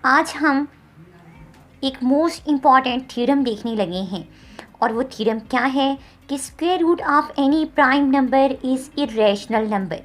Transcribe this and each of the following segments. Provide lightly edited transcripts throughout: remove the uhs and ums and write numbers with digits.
आज हम एक मोस्ट इम्पॉर्टेंट थ्योरम देखने लगे हैं और वो थ्योरम क्या है कि square root of any prime number is irrational number.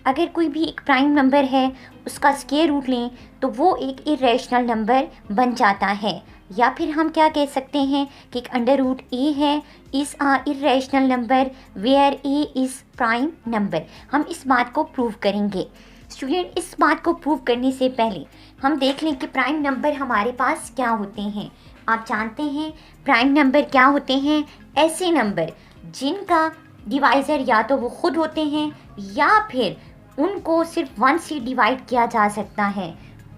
अगर कोई भी एक प्राइम नंबर है उसका स्क्वायर रूट लें तो वो एक इरेशनल नंबर बन जाता है। या फिर हम क्या कह सकते हैं कि एक अंडर रूट ए है is a irrational number where A is prime number. हम इस बात को प्रूव करेंगे। स्टूडेंट, इस बात को प्रूव करने से पहले हम देख लें कि प्राइम नंबर हमारे पास क्या होते हैं। आप जानते हैं प्राइम नंबर क्या होते हैं? ऐसे नंबर जिनका डिवाइज़र या तो वो खुद होते हैं या फिर उनको सिर्फ 1 से डिवाइड किया जा सकता है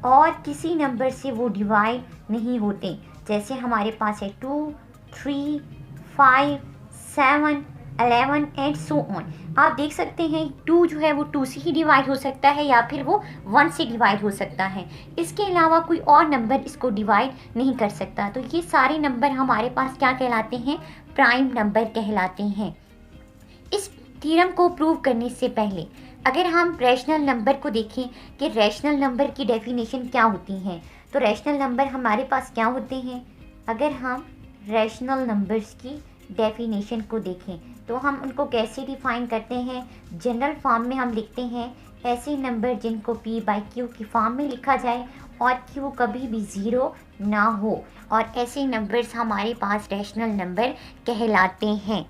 और किसी नंबर से वो डिवाइड नहीं होते। जैसे हमारे पास है 2, 3, 5, 7, 11 एंड सो ऑन। आप देख सकते हैं 2 जो है वो 2 से ही डिवाइड हो सकता है या फिर वो 1 से डिवाइड हो सकता है। इसके अलावा कोई और नंबर इसको डिवाइड नहीं कर सकता। तो ये सारे नंबर हमारे पास क्या कहलाते हैं? प्राइम नंबर कहलाते हैं। इस थ्योरम को प्रूव करने से पहले अगर हम रैशनल नंबर को देखें कि रैशनल नंबर की डेफिनेशन क्या होती है, तो रैशनल नंबर हमारे पास क्या होते हैं? अगर हम रैशनल नंबर्स की डेफिनेशन को देखें तो हम उनको कैसे डिफाइन करते हैं? जनरल फॉर्म में हम लिखते हैं ऐसे नंबर जिनको p बाई क्यू की फॉर्म में लिखा जाए और q कभी भी ज़ीरो ना हो, और ऐसे नंबर्स हमारे पास रैशनल नंबर कहलाते हैं।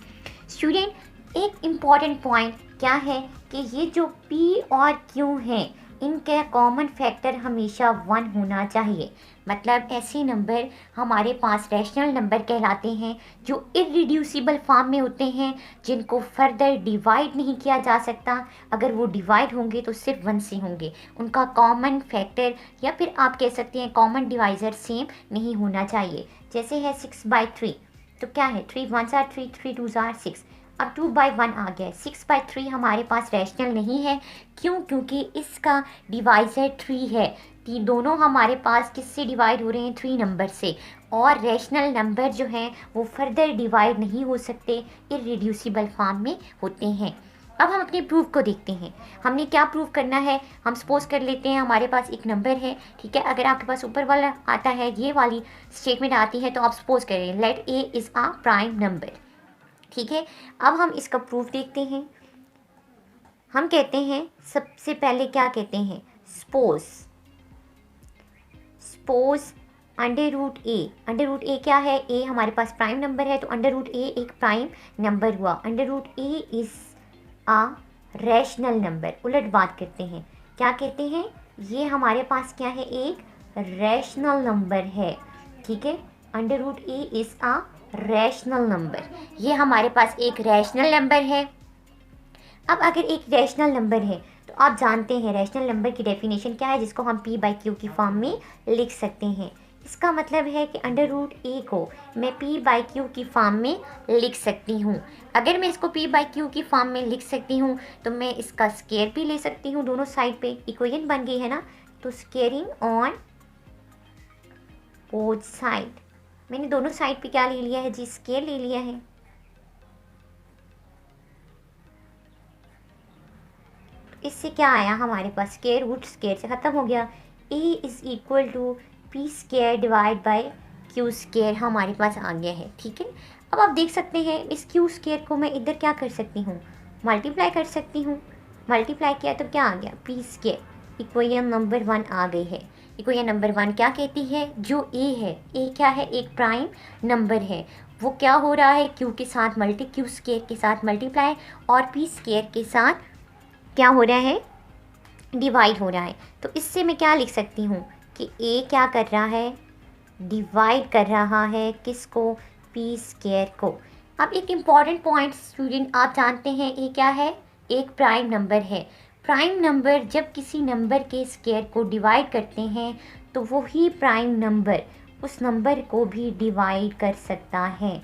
स्टूडेंट, एक इम्पॉर्टेंट पॉइंट क्या है कि ये जो p और q हैं इनका कॉमन फैक्टर हमेशा 1 होना चाहिए। मतलब ऐसे नंबर हमारे पास रैशनल नंबर कहलाते हैं जो इररिड्यूसिबल फॉर्म में होते हैं, जिनको फर्दर डिवाइड नहीं किया जा सकता। अगर वो डिवाइड होंगे तो सिर्फ 1 से होंगे। उनका कॉमन फैक्टर या फिर आप कह सकते हैं कॉमन डिवाइज़र सेम नहीं होना चाहिए। जैसे है 6/3, तो क्या है 3 1s are 3, 3 2s are 6। अब 2/1 आ गया। 6/3 हमारे पास रैशनल नहीं है। क्यों? क्योंकि इसका डिवाइज़र 3 है। दोनों हमारे पास किससे डिवाइड हो रहे हैं? 3 नंबर से। और रैशनल नंबर जो हैं वो फर्दर डिवाइड नहीं हो सकते, इररिड्यूसिबल फॉर्म में होते हैं। अब हम अपने प्रूफ को देखते हैं। हमने क्या प्रूव करना है? हम सपोज कर लेते हैं हमारे पास एक नंबर है, ठीक है। अगर आपके पास ऊपर वाला आता है, ये वाली स्टेटमेंट आती है, तो आप सपोज करें let A is a prime number, ठीक है। अब हम इसका प्रूफ देखते हैं। हम कहते हैं सबसे पहले क्या कहते हैं? सपोज अंडर रूट ए क्या है? ए हमारे पास प्राइम नंबर है, तो अंडर रूट ए एक प्राइम नंबर हुआ। Under root A is a rational number. उलट बात करते हैं, क्या कहते हैं? ये हमारे पास क्या है? एक रैशनल नंबर है, ठीक है। Under root A is a rational number, ये हमारे पास एक रैशनल नंबर है। अब अगर एक रैशनल नंबर है तो आप जानते हैं रैशनल नंबर की डेफिनेशन क्या है, जिसको हम p बाई क्यू की फॉर्म में लिख सकते हैं। इसका मतलब है कि अंडर रूट ए को मैं p बाई क्यू की फॉर्म में लिख सकती हूँ। अगर मैं इसको p बाई क्यू की फॉर्म में लिख सकती हूँ तो मैं इसका स्केयर भी ले सकती हूँ। दोनों साइड पे इक्वेशन बन गई है ना, तो स्केयरिंग ऑन बोथ साइड, मैंने दोनों साइड पे क्या ले लिया है जी? स्केयर ले लिया है। इससे क्या आया हमारे पास? स्केयर रूट स्केयर से ख़त्म हो गया। A is equal to P square divide by Q square हमारे पास आ गया है, ठीक है। अब आप देख सकते हैं इस क्यू स्केयर को मैं इधर क्या कर सकती हूँ? मल्टीप्लाई कर सकती हूँ। मल्टीप्लाई किया तो क्या आ गया? P square. इक्वेशन नंबर 1 आ गई है। इक्वेशन नंबर 1 क्या कहती है? जो ए है, ए क्या है? एक प्राइम नंबर है। वो क्या हो रहा है? क्यू के साथ क्यू स्केयर के साथ मल्टीप्लाई और पी स्केयर के साथ क्या हो रहा है? डिवाइड हो रहा है। तो इससे मैं क्या लिख सकती हूँ कि ए क्या कर रहा है? डिवाइड कर रहा है किसको? पी स्केयर को। अब एक इम्पॉर्टेंट पॉइंट स्टूडेंट, आप जानते हैं ए क्या है? एक प्राइम नंबर है। प्राइम नंबर जब किसी नंबर के स्केयर को डिवाइड करते हैं तो वही प्राइम नंबर उस नंबर को भी डिवाइड कर सकता है।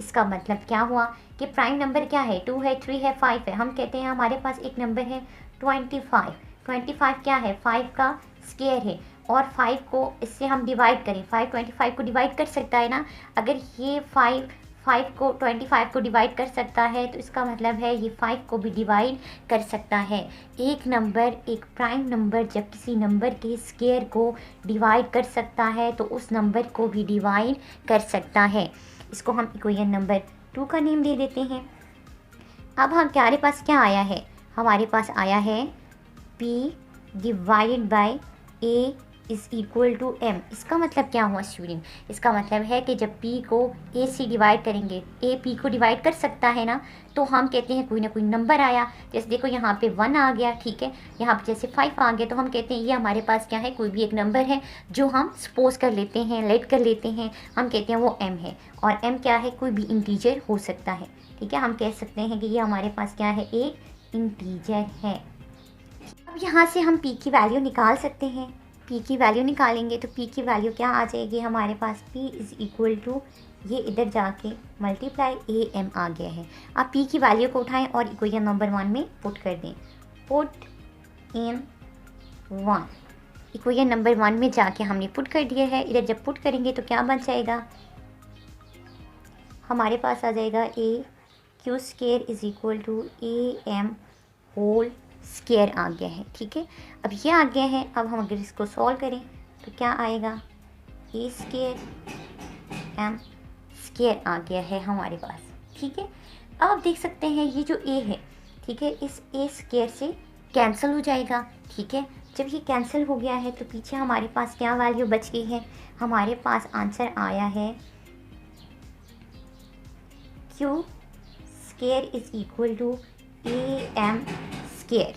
इसका मतलब क्या हुआ कि प्राइम नंबर क्या है? 2 है, 3 है, 5 है। हम कहते हैं हमारे पास एक नंबर है 25। 25 क्या है? 5 का स्केयर है। और 5 को इससे हम डिवाइड करें, 5 25 को डिवाइड कर सकता है ना। अगर ये 5 25 को डिवाइड कर सकता है, तो इसका मतलब है ये 5 को भी डिवाइड कर सकता है। एक नंबर, एक प्राइम नंबर जब किसी नंबर के स्क्वायर को डिवाइड कर सकता है तो उस नंबर को भी डिवाइड कर सकता है। इसको हम इक्वेशन नंबर 2 का नेम दे देते हैं। अब हमारे पास क्या आया है? हमारे पास आया है P divide by A is equal to M। इसका मतलब क्या हुआ स्टूडेंट? इसका मतलब है कि जब P को A से डिवाइड करेंगे, A P को डिवाइड कर सकता है ना, तो हम कहते हैं कोई ना कोई नंबर आया। जैसे देखो यहाँ पे 1 आ गया, ठीक है, यहाँ पे जैसे 5 आ गया, तो हम कहते हैं ये हमारे पास क्या है, कोई भी एक नंबर है जो हम सपोज कर लेते हैं, लेट कर लेते हैं, हम कहते हैं वो M है। और M क्या है? कोई भी इंटीजर हो सकता है, ठीक है। हम कह सकते हैं कि ये हमारे पास क्या है, एक इंटीजर है। अब यहाँ से हम P की वैल्यू निकाल सकते हैं। P की वैल्यू निकालेंगे तो P की वैल्यू क्या आ जाएगी हमारे पास? P इज़ इक्वल टू, ये इधर जाके मल्टीप्लाई AM आ गया है। अब P की वैल्यू को उठाएं और इक्वेशन नंबर 1 में पुट कर दें। पुट इन 1, इक्वेशन नंबर 1 में जाके हमने पुट कर दिया है। इधर जब पुट करेंगे तो क्या बन जाएगा? हमारे पास आ जाएगा A Q square is equal to AM whole square आ गया है, ठीक है। अब ये आ गया है। अब हम अगर इसको सॉल्व करें तो क्या आएगा? A स्क्वायर M स्क्वायर आ गया है हमारे पास, ठीक है। अब आप देख सकते हैं ये जो A है, ठीक है, इस A स्क्वायर से कैंसिल हो जाएगा, ठीक है। जब ये कैंसिल हो गया है तो पीछे हमारे पास क्या वैल्यू बच गई है? हमारे पास आंसर आया है Q square is equal to AM square.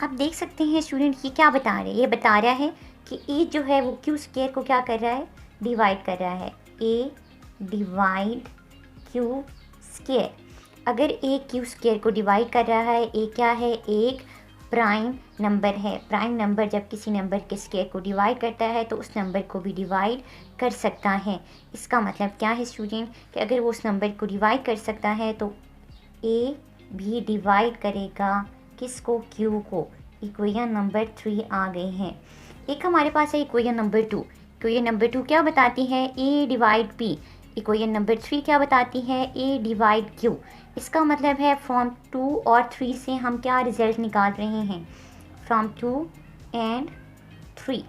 आप देख सकते हैं स्टूडेंट ये क्या बता रहे हैं? ये बता रहा है कि A जो है वो Q स्क्वायर को क्या कर रहा है? डिवाइड कर रहा है। A divide Q square. अगर A Q स्क्वायर को डिवाइड कर रहा है, A क्या है? एक प्राइम नंबर है। प्राइम नंबर जब किसी नंबर के स्क्वायर को डिवाइड करता है तो उस नंबर को भी डिवाइड कर सकता है। इसका मतलब क्या है स्टूडेंट? कि अगर वो उस नंबर को डिवाइड कर सकता है तो A भी डिवाइड करेगा किसको? Q को। इक्वेशन नंबर 3 आ गई है। एक हमारे पास है इक्वेशन नंबर 2। इक्वेशन नंबर 2 क्या बताती है? A divide P। Equation number 3 क्या बताती है? A divide Q। इसका मतलब है फ्रॉम 2 और 3 से हम क्या रिजल्ट निकाल रहे हैं? From 2 and 3।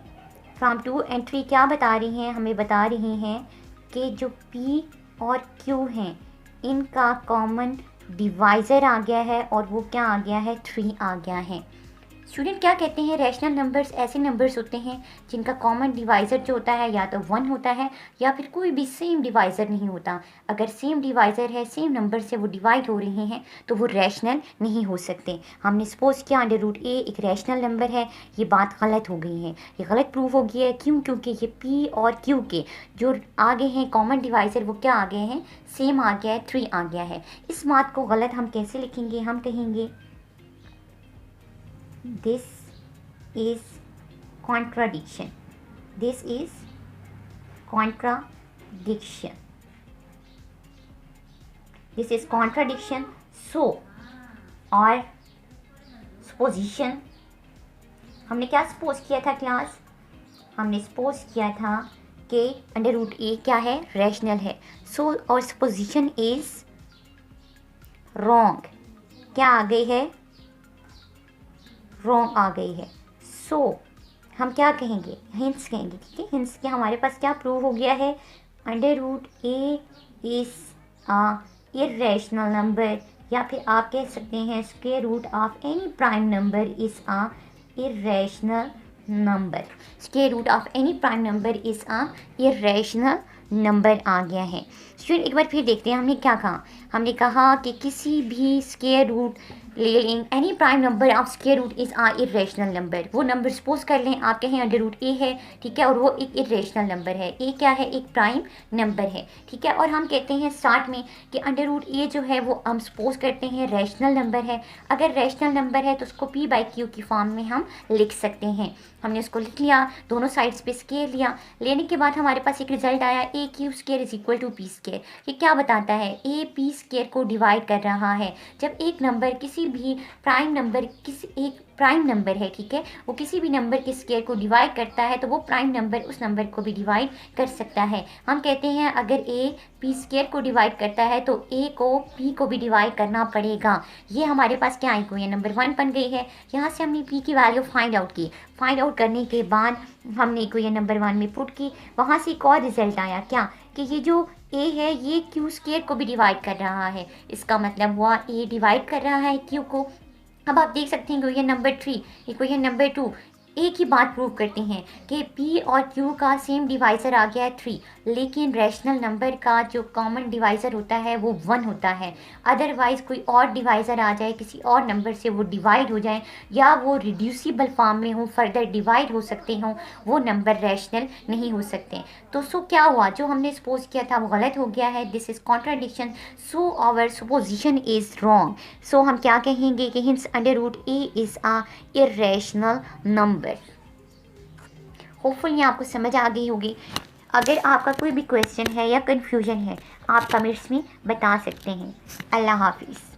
फ्रॉम 2 एंड 3 क्या बता रही हैं? हमें बता रही हैं कि जो P और Q हैं इनका कॉमन डिवाइज़र आ गया है और वो क्या आ गया है? 3 आ गया है। स्टूडेंट क्या कहते हैं? रैशनल नंबर्स ऐसे नंबर्स होते हैं जिनका कॉमन डिवाइज़र जो होता है या तो 1 होता है या फिर कोई भी सेम डिवाइज़र नहीं होता। अगर सेम डिवाइज़र है, सेम नंबर से वो डिवाइड हो रहे हैं तो वो रैशनल नहीं हो सकते। हमने सपोज किया √A एक रैशनल नंबर है, ये बात गलत हो गई है, ये गलत प्रूव हो गई है। क्यों? क्योंकि ये P और Q के जो आगे हैं कॉमन डिवाइज़र वो क्या आ गए हैं? सेम आ गया है, 3 आ गया है। इस बात को गलत हम कैसे लिखेंगे? हम कहेंगे this is contradiction. This is contradiction. This is contradiction. So और supposition, हमने क्या सपोज किया था क्लास? हमने सपोज किया था कि √A क्या है? रैशनल है। सो और सपोजिशन इज रॉन्ग। क्या आ गई है? रॉन्ग आ गई है। सो हम क्या कहेंगे? हिंस कहेंगे, ठीक है। हिंस के हमारे पास क्या प्रूव हो गया है? √A is a irrational number, या फिर आप कह सकते हैं square root of any prime number is a irrational number. Square root of any prime number is a irrational number आ गया है। स्टूडेंट एक बार फिर देखते हैं हमने क्या कहा। हमने कहा कि किसी भी स्क्वायर रूट ले लें, any prime number of square root is a irrational number. वो नंबर सपोज कर लें आप कहें √A है, ठीक है, और वो एक इरेशनल नंबर है। A क्या है? एक प्राइम नंबर है, ठीक है। और हम कहते हैं स्टार्ट में कि √A जो है वो हम सपोज करते हैं रैशनल नंबर है। अगर रैशनल नंबर है तो उसको P/Q की फॉर्म में हम लिख सकते हैं। हमने उसको लिख लिया, दोनों साइड्स पे स्केयर लिया। लेने के बाद हमारे पास एक रिजल्ट आया AQ square is equal to P square. ये क्या बताता है? A P स्क्वायर को डिवाइड कर रहा है। जब एक नंबर किसी कोई भी प्राइम नंबर एक प्राइम नंबर है, ठीक है, वो किसी भी नंबर के स्क्वायर को डिवाइड करता है तो वो प्राइम नंबर उस नंबर को भी डिवाइड कर सकता है। हम कहते हैं अगर a p स्क्वायर को डिवाइड करता है तो a को p को भी डिवाइड करना पड़ेगा। ये हमारे पास क्या इक्वेशन नंबर 1 बन गई है। यहाँ से हमने p की वैल्यू फाइंड आउट की। फाइंड आउट करने के बाद हमने इक्वेशन नंबर 1 में पुट की। वहाँ से एक और रिजल्ट आया क्या कि ये जो a है ये q स्क्वायर को भी डिवाइड कर रहा है। इसका मतलब हुआ a डिवाइड कर रहा है q को। अब आप देख सकते हैं इक्वेशन नंबर 3, इक्वेशन नंबर 2 एक ही बात प्रूव करते हैं कि p और q का सेम डिवाइज़र आ गया है 3, लेकिन रैशनल नंबर का जो कॉमन डिवाइज़र होता है वो 1 होता है। अदरवाइज़ कोई और डिवाइज़र आ जाए, किसी और नंबर से वो डिवाइड हो जाए या वो रिड्यूसिबल फॉर्म में हो, फर्दर डिवाइड हो सकते हों, वो नंबर रैशनल नहीं हो सकते। तो क्या हुआ, जो हमने सपोज किया था वो गलत हो गया है। This is contradiction, so our supposition is wrong. So हम क्या कहेंगे कि hence √a is a irrational number. Hopefully आपको समझ आ गई होगी। अगर आपका कोई भी क्वेश्चन है या कन्फ्यूजन है आप कमेंट्स में बता सकते हैं। अल्लाह हाफिज़।